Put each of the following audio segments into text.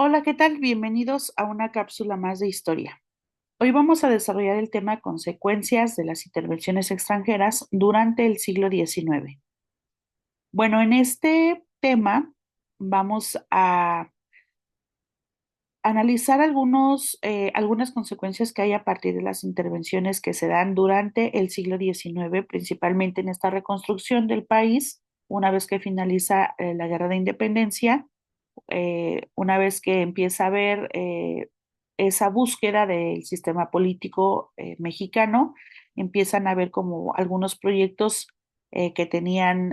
Hola, ¿qué tal? Bienvenidos a una cápsula más de historia. Hoy vamos a desarrollar el tema consecuencias de las intervenciones extranjeras durante el siglo XIX. Bueno, en este tema vamos a analizar algunas consecuencias que hay a partir de las intervenciones que se dan durante el siglo XIX, principalmente en esta reconstrucción del país, una vez que finaliza la Guerra de Independencia, una vez que empieza a haber esa búsqueda del sistema político mexicano, empiezan a haber como algunos proyectos que tenían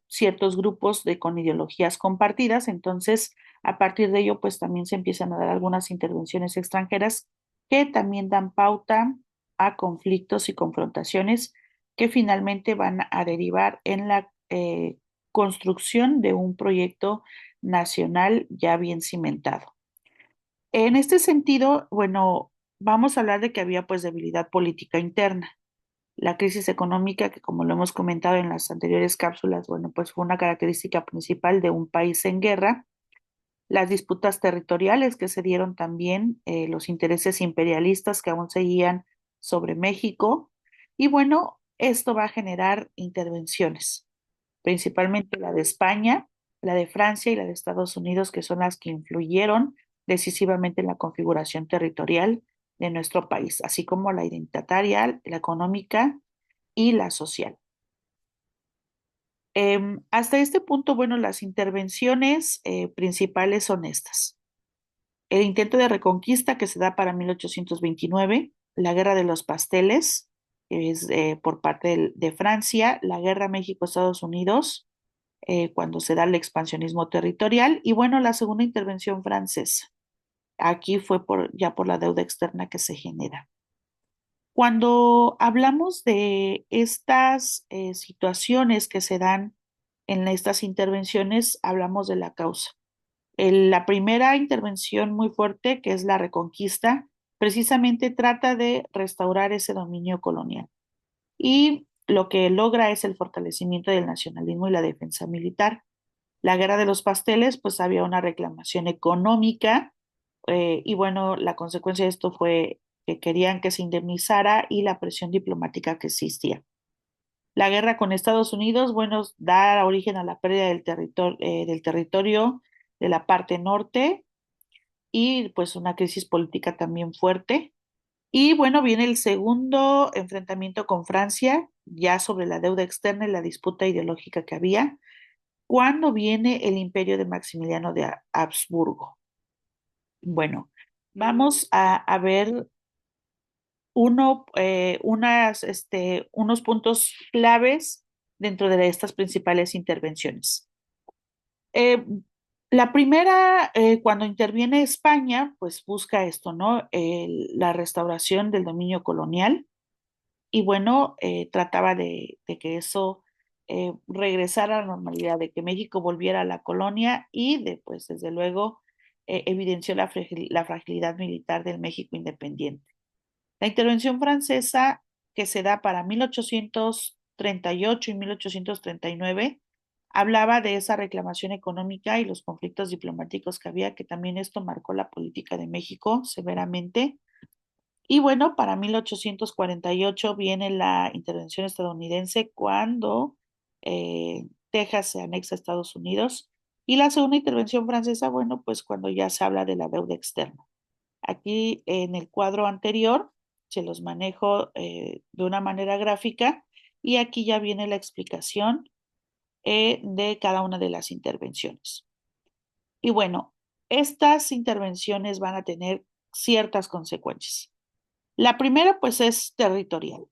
ciertos grupos con ideologías compartidas. Entonces, a partir de ello, pues también se empiezan a dar algunas intervenciones extranjeras que también dan pauta a conflictos y confrontaciones que finalmente van a derivar en la construcción de un proyecto nacional ya bien cimentado. En este sentido, bueno, vamos a hablar de que había pues debilidad política interna. La crisis económica, que como lo hemos comentado en las anteriores cápsulas, bueno, pues fue una característica principal de un país en guerra. Las disputas territoriales que se dieron también, los intereses imperialistas que aún seguían sobre México. Y bueno, esto va a generar intervenciones, principalmente la de España, la de Francia y la de Estados Unidos, que son las que influyeron decisivamente en la configuración territorial de nuestro país, así como la identitaria, la económica y la social. Hasta este punto, bueno, las intervenciones principales son estas. El intento de reconquista que se da para 1829, la Guerra de los Pasteles, que es por parte de Francia, la Guerra México-Estados Unidos, cuando se da el expansionismo territorial, y bueno, la segunda intervención francesa. Aquí fue ya por la deuda externa que se genera. Cuando hablamos de estas situaciones que se dan en estas intervenciones, hablamos de la causa. La primera intervención muy fuerte, que es la reconquista, precisamente trata de restaurar ese dominio colonial. Y lo que logra es el fortalecimiento del nacionalismo y la defensa militar. La guerra de los pasteles, pues había una reclamación económica y bueno, la consecuencia de esto fue que querían que se indemnizara y la presión diplomática que existía. La guerra con Estados Unidos, bueno, da origen a la pérdida del territorio de la parte norte y pues una crisis política también fuerte. Y bueno, viene el segundo enfrentamiento con Francia, ya sobre la deuda externa y la disputa ideológica que había, cuando viene el imperio de Maximiliano de Habsburgo. Bueno, vamos a ver unos puntos claves dentro de estas principales intervenciones. Eh, la primera, cuando interviene España, pues busca esto, ¿no? La restauración del dominio colonial y bueno, trataba de que eso regresara a la normalidad, de que México volviera a la colonia y de, pues, desde luego, evidenció la fragilidad militar del México independiente. La intervención francesa que se da para 1838 y 1839 hablaba de esa reclamación económica y los conflictos diplomáticos que había, que también esto marcó la política de México severamente. Y bueno, para 1848 viene la intervención estadounidense cuando Texas se anexa a Estados Unidos. Y la segunda intervención francesa, bueno, pues cuando ya se habla de la deuda externa. Aquí en el cuadro anterior se los manejo de una manera gráfica y aquí ya viene la explicación de cada una de las intervenciones. Y bueno, estas intervenciones van a tener ciertas consecuencias. La primera, pues, es territorial.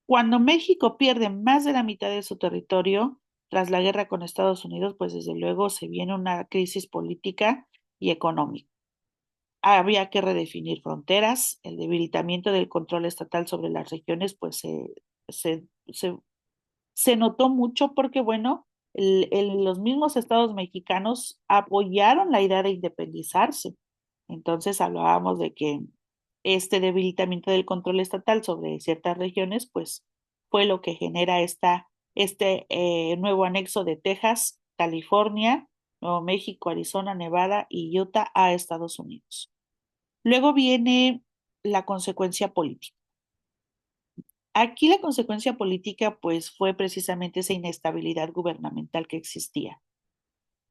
Cuando México pierde más de la mitad de su territorio tras la guerra con Estados Unidos, pues desde luego se viene una crisis política y económica. Había que redefinir fronteras, el debilitamiento del control estatal sobre las regiones, pues se, se, se notó mucho porque, bueno, los mismos estados mexicanos apoyaron la idea de independizarse. Entonces hablábamos de que este debilitamiento del control estatal sobre ciertas regiones, pues fue lo que genera este nuevo anexo de Texas, California Nuevo México, Arizona, Nevada y Utah a Estados Unidos. Luego viene la consecuencia política. Aquí la consecuencia política pues fue precisamente esa inestabilidad gubernamental que existía.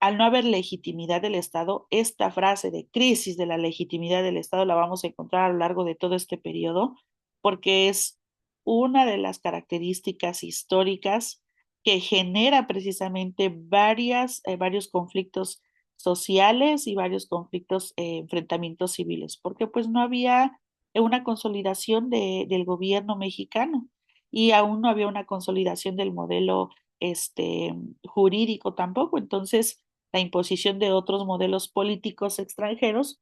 Al no haber legitimidad del Estado, esta frase de crisis de la legitimidad del Estado la vamos a encontrar a lo largo de todo este periodo, porque es una de las características históricas que genera precisamente varios conflictos sociales y varios conflictos, enfrentamientos civiles, porque pues no había una consolidación del gobierno mexicano y aún no había una consolidación del modelo este, jurídico tampoco. Entonces, la imposición de otros modelos políticos extranjeros,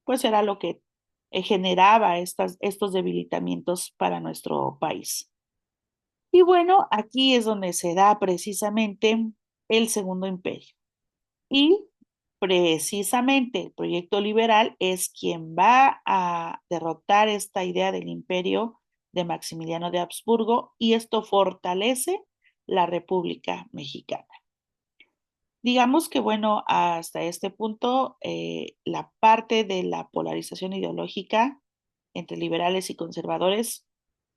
pues era lo que generaba estos debilitamientos para nuestro país. Y bueno, aquí es donde se da precisamente el Segundo Imperio. Y precisamente el proyecto liberal es quien va a derrotar esta idea del imperio de Maximiliano de Habsburgo y esto fortalece la República Mexicana. Digamos que, bueno, hasta este punto, la parte de la polarización ideológica entre liberales y conservadores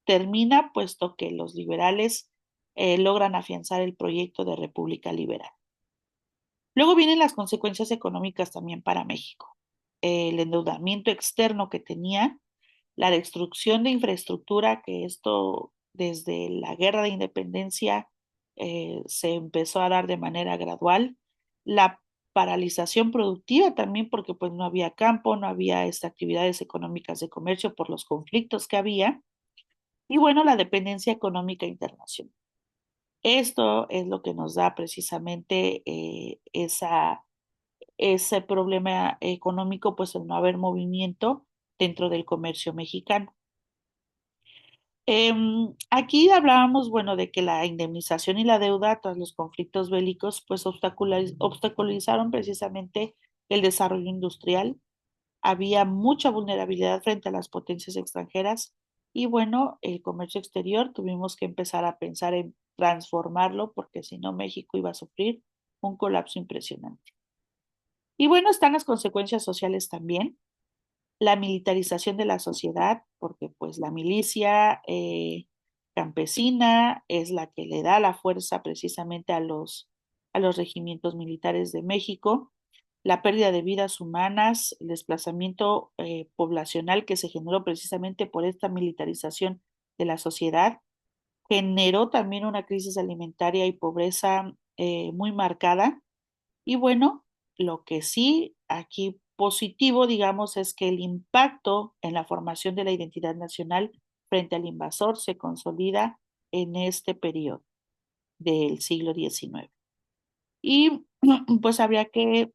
termina, puesto que los liberales logran afianzar el proyecto de república liberal. Luego vienen las consecuencias económicas también para México. El endeudamiento externo que tenía, la destrucción de infraestructura, que esto desde la guerra de independencia se empezó a dar de manera gradual, la paralización productiva también porque pues no había campo, no había actividades económicas de comercio por los conflictos que había, y bueno, la dependencia económica internacional. Esto es lo que nos da precisamente ese problema económico, pues el no haber movimiento dentro del comercio mexicano. Aquí hablábamos, bueno, de que la indemnización y la deuda tras los conflictos bélicos, pues obstaculizaron precisamente el desarrollo industrial. Había mucha vulnerabilidad frente a las potencias extranjeras y bueno, el comercio exterior tuvimos que empezar a pensar en transformarlo porque si no México iba a sufrir un colapso impresionante. Y bueno, están las consecuencias sociales también, la militarización de la sociedad, porque pues la milicia campesina es la que le da la fuerza precisamente a los regimientos militares de México, la pérdida de vidas humanas, el desplazamiento poblacional que se generó precisamente por esta militarización de la sociedad, generó también una crisis alimentaria y pobreza muy marcada y bueno, lo que sí aquí positivo, digamos, es que el impacto en la formación de la identidad nacional frente al invasor se consolida en este periodo del siglo XIX. Y pues habría que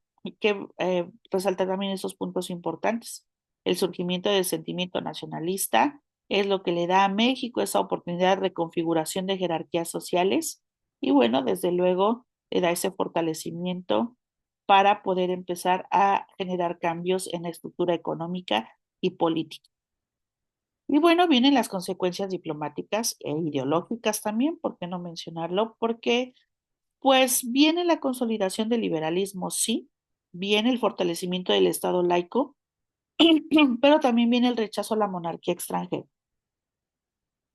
resaltar también esos puntos importantes. El surgimiento del sentimiento nacionalista es lo que le da a México esa oportunidad de reconfiguración de jerarquías sociales y bueno, desde luego le da ese fortalecimiento para poder empezar a generar cambios en la estructura económica y política. Y bueno, vienen las consecuencias diplomáticas e ideológicas también, ¿por qué no mencionarlo? Porque pues viene la consolidación del liberalismo, sí, viene el fortalecimiento del Estado laico, pero también viene el rechazo a la monarquía extranjera.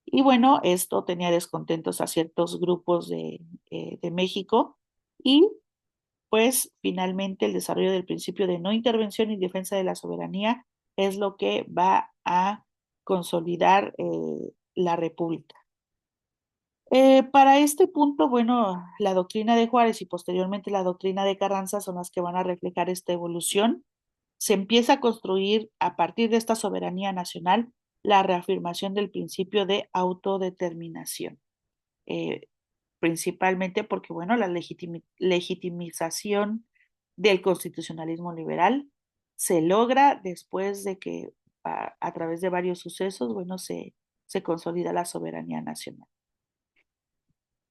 Y bueno, esto tenía descontentos a ciertos grupos de México y pues finalmente el desarrollo del principio de no intervención y defensa de la soberanía es lo que va a consolidar la república. Para este punto, bueno, la doctrina de Juárez y posteriormente la doctrina de Carranza son las que van a reflejar esta evolución. Se empieza a construir a partir de esta soberanía nacional la reafirmación del principio de autodeterminación, eh, principalmente porque, bueno, la legitimización del constitucionalismo liberal se logra después de que a través de varios sucesos, bueno, se consolida la soberanía nacional.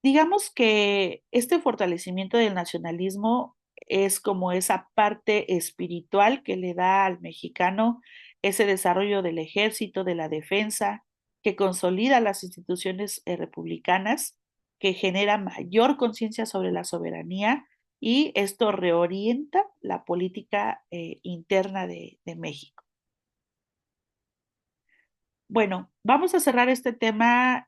Digamos que este fortalecimiento del nacionalismo es como esa parte espiritual que le da al mexicano ese desarrollo del ejército, de la defensa, que consolida las instituciones republicanas, que genera mayor conciencia sobre la soberanía y esto reorienta la política interna de México. Bueno, vamos a cerrar este tema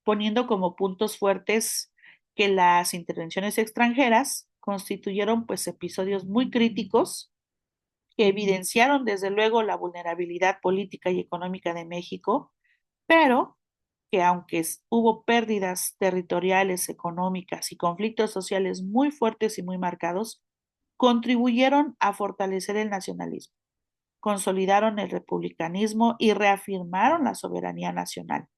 poniendo como puntos fuertes que las intervenciones extranjeras constituyeron pues episodios muy críticos que evidenciaron desde luego la vulnerabilidad política y económica de México, pero que aunque hubo pérdidas territoriales, económicas y conflictos sociales muy fuertes y muy marcados, contribuyeron a fortalecer el nacionalismo, consolidaron el republicanismo y reafirmaron la soberanía nacional,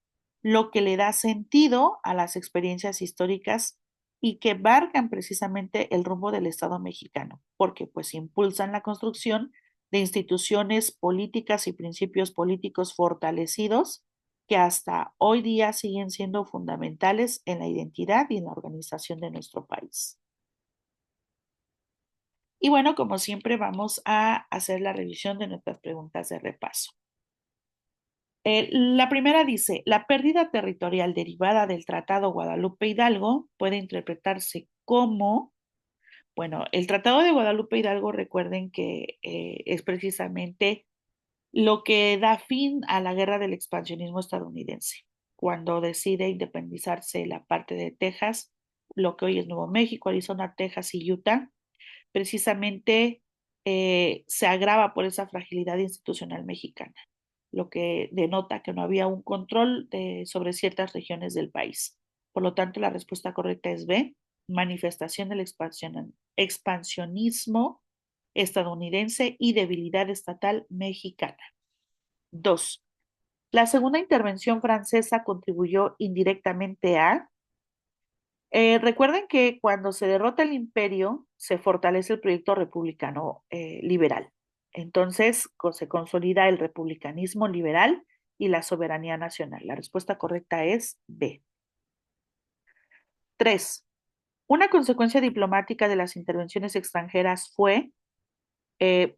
lo que le da sentido a las experiencias históricas y que marcan precisamente el rumbo del Estado mexicano, porque pues impulsan la construcción de instituciones políticas y principios políticos fortalecidos que hasta hoy día siguen siendo fundamentales en la identidad y en la organización de nuestro país. Y bueno, como siempre, vamos a hacer la revisión de nuestras preguntas de repaso. La primera dice, la pérdida territorial derivada del Tratado Guadalupe Hidalgo puede interpretarse como, bueno, el Tratado de Guadalupe Hidalgo, recuerden que es precisamente lo que da fin a la guerra del expansionismo estadounidense, cuando decide independizarse la parte de Texas, lo que hoy es Nuevo México, Arizona, Texas y Utah, precisamente se agrava por esa fragilidad institucional mexicana, lo que denota que no había un control sobre ciertas regiones del país. Por lo tanto, la respuesta correcta es B, manifestación del expansionismo estadounidense y debilidad estatal mexicana. 2. La segunda intervención francesa contribuyó indirectamente a recuerden que cuando se derrota el imperio, se fortalece el proyecto republicano liberal. Entonces, se consolida el republicanismo liberal y la soberanía nacional. La respuesta correcta es B. 3. Una consecuencia diplomática de las intervenciones extranjeras fue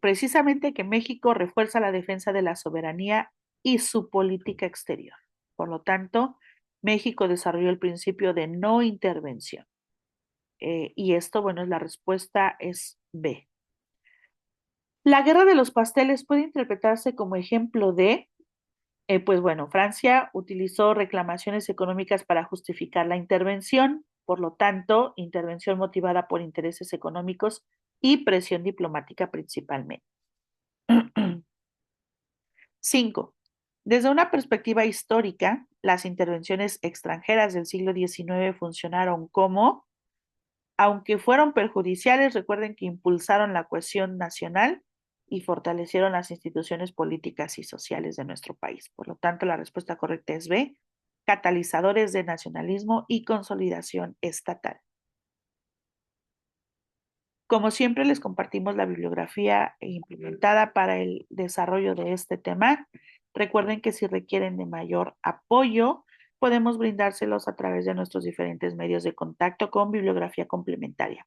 precisamente que México refuerza la defensa de la soberanía y su política exterior. Por lo tanto, México desarrolló el principio de no intervención. Y esto, bueno, la respuesta es B. La guerra de los pasteles puede interpretarse como ejemplo de, pues bueno, Francia utilizó reclamaciones económicas para justificar la intervención, por lo tanto, intervención motivada por intereses económicos y presión diplomática principalmente. 5. Desde una perspectiva histórica, las intervenciones extranjeras del siglo XIX funcionaron como aunque fueron perjudiciales, recuerden que impulsaron la cohesión nacional y fortalecieron las instituciones políticas y sociales de nuestro país. Por lo tanto, la respuesta correcta es B, catalizadores de nacionalismo y consolidación estatal. Como siempre, les compartimos la bibliografía implementada para el desarrollo de este tema. Recuerden que si requieren de mayor apoyo, podemos brindárselos a través de nuestros diferentes medios de contacto con bibliografía complementaria.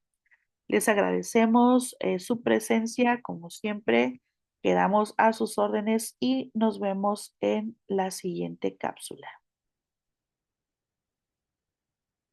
Les agradecemos su presencia, como siempre, quedamos a sus órdenes y nos vemos en la siguiente cápsula.